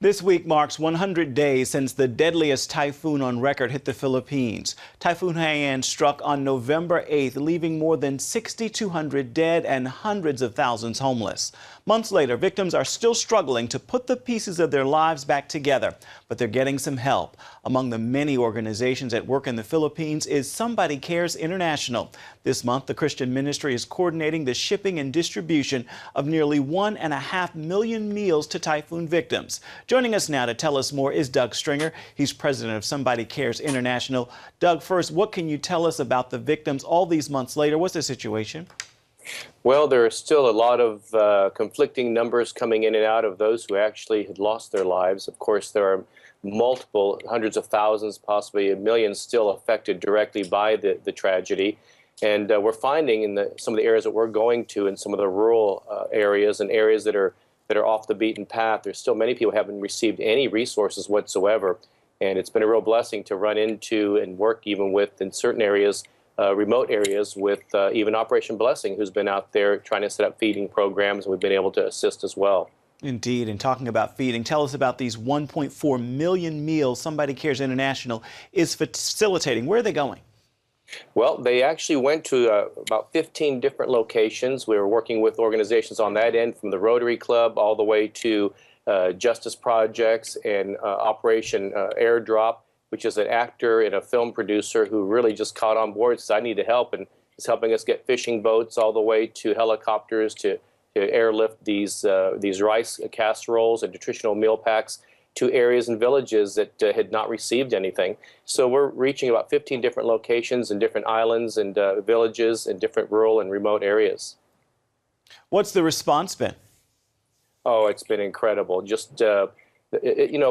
This week marks 100 days since the deadliest typhoon on record hit the Philippines. Typhoon Haiyan struck on November 8th, leaving more than 6,200 dead and hundreds of thousands homeless. Months later, victims are still struggling to put the pieces of their lives back together, but they're getting some help. Among the many organizations at work in the Philippines is Somebody Cares International. This month, the Christian ministry is coordinating the shipping and distribution of nearly 1.5 million meals to typhoon victims. Joining us now to tell us more is Doug Stringer. He's president of Somebody Cares International. Doug, first, what can you tell us about the victims all these months later? What's the situation? Well, there are still a lot of conflicting numbers coming in and out of those who actually had lost their lives. Of course, there are multiple hundreds of thousands, possibly a million, still affected directly by the tragedy. And we're finding in some of the areas that we're going to, in some of the rural areas and areas that are off the beaten path, there's still many people who haven't received any resources whatsoever. And it's been a real blessing to run into and work even with, in certain areas, remote areas, with even Operation Blessing, who's been out there trying to set up feeding programs, and we've been able to assist as well. Indeed. And talking about feeding, tell us about these 1.4 million meals Somebody Cares International is facilitating. Where are they going? Well, they actually went to about 15 different locations. We were working with organizations on that end, from the Rotary Club all the way to Justice Projects and Operation Airdrop, which is an actor and a film producer who really just caught on board, says, I need to help, and is helping us get fishing boats all the way to helicopters to airlift these rice casseroles and nutritional meal packs to areas and villages that had not received anything. So we're reaching about 15 different locations and different islands and villages and different rural and remote areas. What's the response been? Oh, it's been incredible. Just,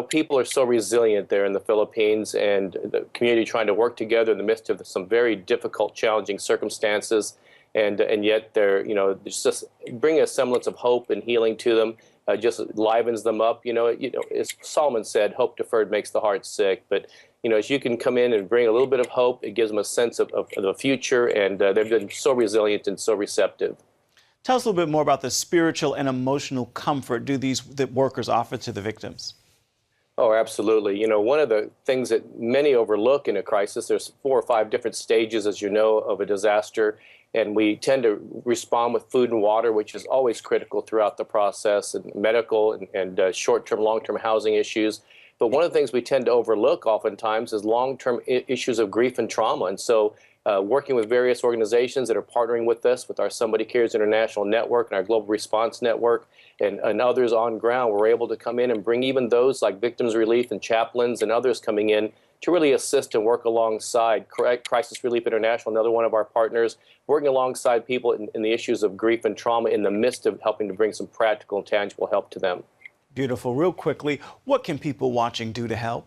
people are so resilient there in the Philippines, and the community trying to work together in the midst of some very difficult, challenging circumstances. And yet they're, just bring a semblance of hope and healing to them. Just livens them up. As Solomon said, hope deferred makes the heart sick. But, as you can come in and bring a little bit of hope, it gives them a sense of the future, and they've been so resilient and so receptive. Tell us a little bit more about the spiritual and emotional comfort the workers offer to the victims. Oh, absolutely. One of the things that many overlook in a crisis, there's 4 or 5 different stages, as you know, of a disaster. And we tend to respond with food and water, which is always critical throughout the process, and medical and short-term, long-term housing issues. But one of the things we tend to overlook oftentimes is long-term issues of grief and trauma. And so working with various organizations that are partnering with us, with our Somebody Cares International Network and our Global Response Network and others on ground, we're able to come in and bring even those like Victims Relief and chaplains and others coming in to really assist and work alongside. Crisis Relief International, another one of our partners, working alongside people in the issues of grief and trauma in the midst of helping to bring some practical and tangible help to them. Beautiful. Real quickly, what can people watching do to help?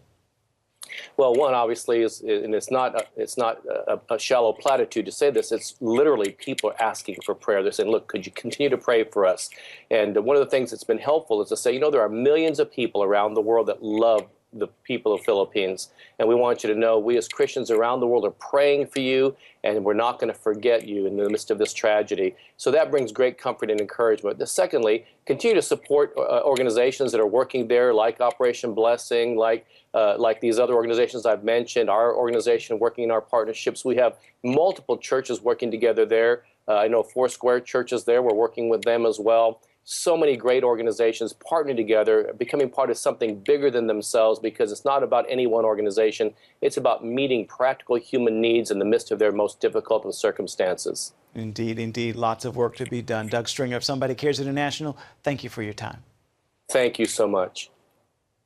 Well, one obviously is, and it's not a shallow platitude to say this. It's literally people are asking for prayer. They're saying, "Look, could you continue to pray for us?" And one of the things that's been helpful is to say, there are millions of people around the world that love the people of Philippines, and we want you to know we as Christians around the world are praying for you, and we're not going to forget you in the midst of this tragedy. So that brings great comfort and encouragement. Secondly, continue to support organizations that are working there, like Operation Blessing, like these other organizations I've mentioned, our organization working in our partnerships. We have multiple churches working together there. I know Foursquare churches there. We're working with them as well. So many great organizations partnering together, becoming part of something bigger than themselves, because it's not about any one organization. It's about meeting practical human needs in the midst of their most difficult of circumstances. Indeed, indeed. Lots of work to be done. Doug Stringer of Somebody Cares International, thank you for your time. Thank you so much.